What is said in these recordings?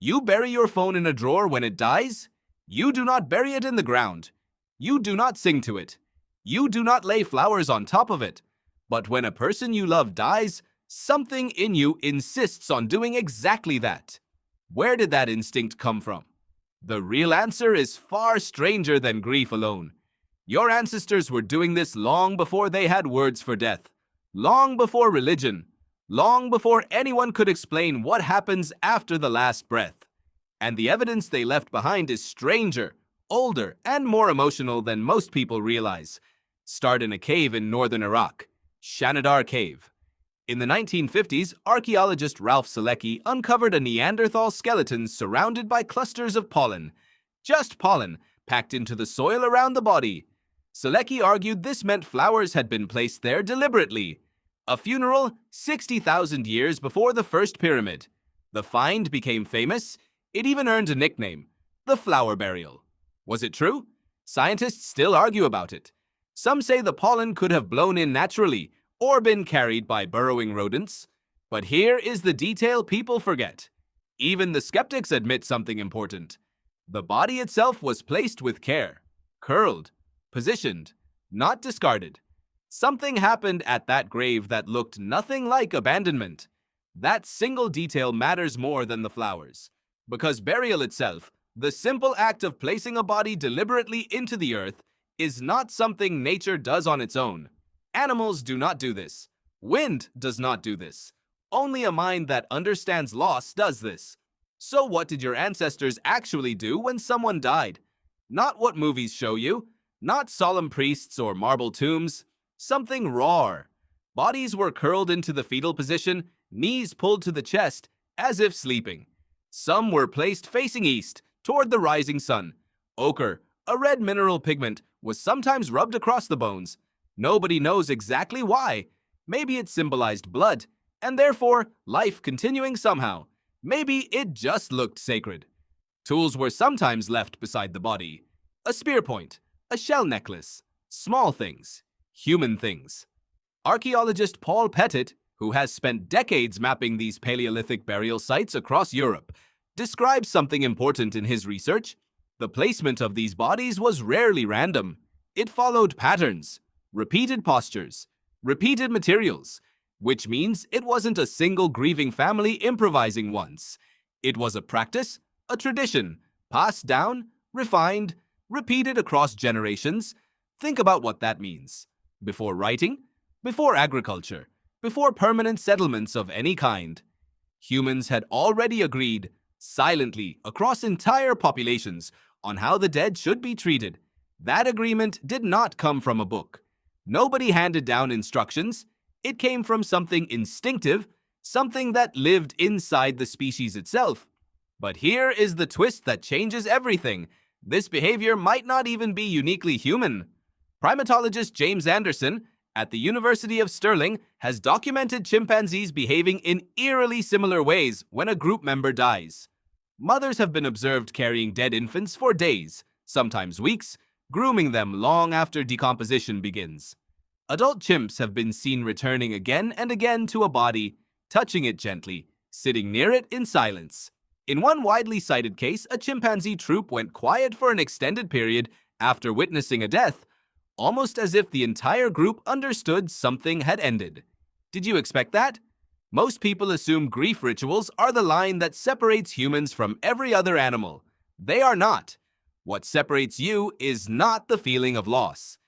You bury your phone in a drawer when it dies? You do not bury it in the ground. You do not sing to it. You do not lay flowers on top of it. But when a person you love dies, something in you insists on doing exactly that. Where did that instinct come from? The real answer is far stranger than grief alone. Your ancestors were doing this long before they had words for death, long before religion, long before anyone could explain what happens after the last breath. And the evidence they left behind is stranger, older, and more emotional than most people realize. Start in a cave in northern Iraq, Shanidar Cave. In the 1950s, archaeologist Ralph Selecki uncovered a Neanderthal skeleton surrounded by clusters of pollen. Just pollen, packed into the soil around the body. Selecki argued this meant flowers had been placed there deliberately. A funeral 60,000 years before the first pyramid. The find became famous. It even earned a nickname, the flower burial. Was it true? Scientists still argue about it. Some say the pollen could have blown in naturally or been carried by burrowing rodents. But here is the detail people forget. Even the skeptics admit something important. The body itself was placed with care, curled, positioned, not discarded. Something happened at that grave that looked nothing like abandonment. That single detail matters more than the flowers. Because burial itself, the simple act of placing a body deliberately into the earth, is not something nature does on its own. Animals do not do this. Wind does not do this. Only a mind that understands loss does this. So what did your ancestors actually do when someone died? Not what movies show you, not solemn priests or marble tombs. Something raw. Bodies were curled into the fetal position, knees pulled to the chest, as if sleeping. Some were placed facing east, toward the rising sun. Ochre, a red mineral pigment, was sometimes rubbed across the bones. Nobody knows exactly why. Maybe it symbolized blood, and therefore life continuing somehow. Maybe it just looked sacred. Tools were sometimes left beside the body. A spear point, a shell necklace, small things, human things. Archaeologist Paul Pettit, who has spent decades mapping these Paleolithic burial sites across Europe, describes something important in his research. The placement of these bodies was rarely random. It followed patterns, repeated postures, repeated materials, which means it wasn't a single grieving family improvising once. It was a practice, a tradition, passed down, refined, repeated across generations. Think about what that means. Before writing, before agriculture, before permanent settlements of any kind, humans had already agreed, silently, across entire populations, on how the dead should be treated. That agreement did not come from a book. Nobody handed down instructions. It came from something instinctive, something that lived inside the species itself. But here is the twist that changes everything. This behavior might not even be uniquely human. Primatologist James Anderson at the University of Stirling has documented chimpanzees behaving in eerily similar ways when a group member dies. Mothers have been observed carrying dead infants for days, sometimes weeks, grooming them long after decomposition begins. Adult chimps have been seen returning again and again to a body, touching it gently, sitting near it in silence. In one widely cited case, a chimpanzee troop went quiet for an extended period after witnessing a death, almost as if the entire group understood something had ended. Did you expect that? Most people assume grief rituals are the line that separates humans from every other animal. They are not. What separates you is not the feeling of loss.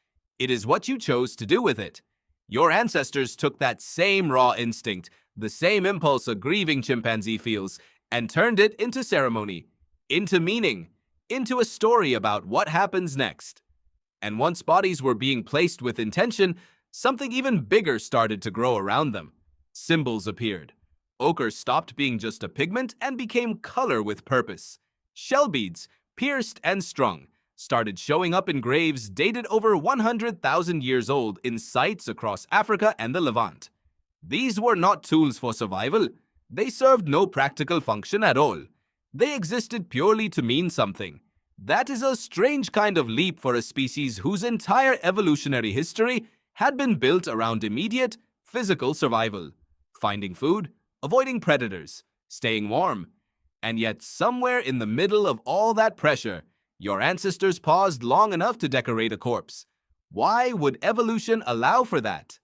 It is what you chose to do with it. Your ancestors took that same raw instinct, the same impulse a grieving chimpanzee feels, and turned it into ceremony, into meaning, into a story about what happens next. And once bodies were being placed with intention, something even bigger started to grow around them. Symbols appeared. Ochre stopped being just a pigment and became color with purpose. Shell beads, pierced and strung, started showing up in graves dated over 100,000 years old in sites across Africa and the Levant. These were not tools for survival. They served no practical function at all. They existed purely to mean something. That is a strange kind of leap for a species whose entire evolutionary history had been built around immediate, physical survival. Finding food, avoiding predators, staying warm. And yet, somewhere in the middle of all that pressure, your ancestors paused long enough to decorate a corpse. Why would evolution allow for that?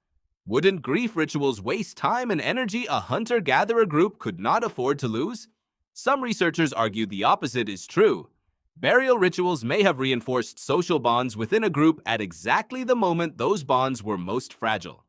Wouldn't grief rituals waste time and energy a hunter-gatherer group could not afford to lose? Some researchers argue the opposite is true. Burial rituals may have reinforced social bonds within a group at exactly the moment those bonds were most fragile.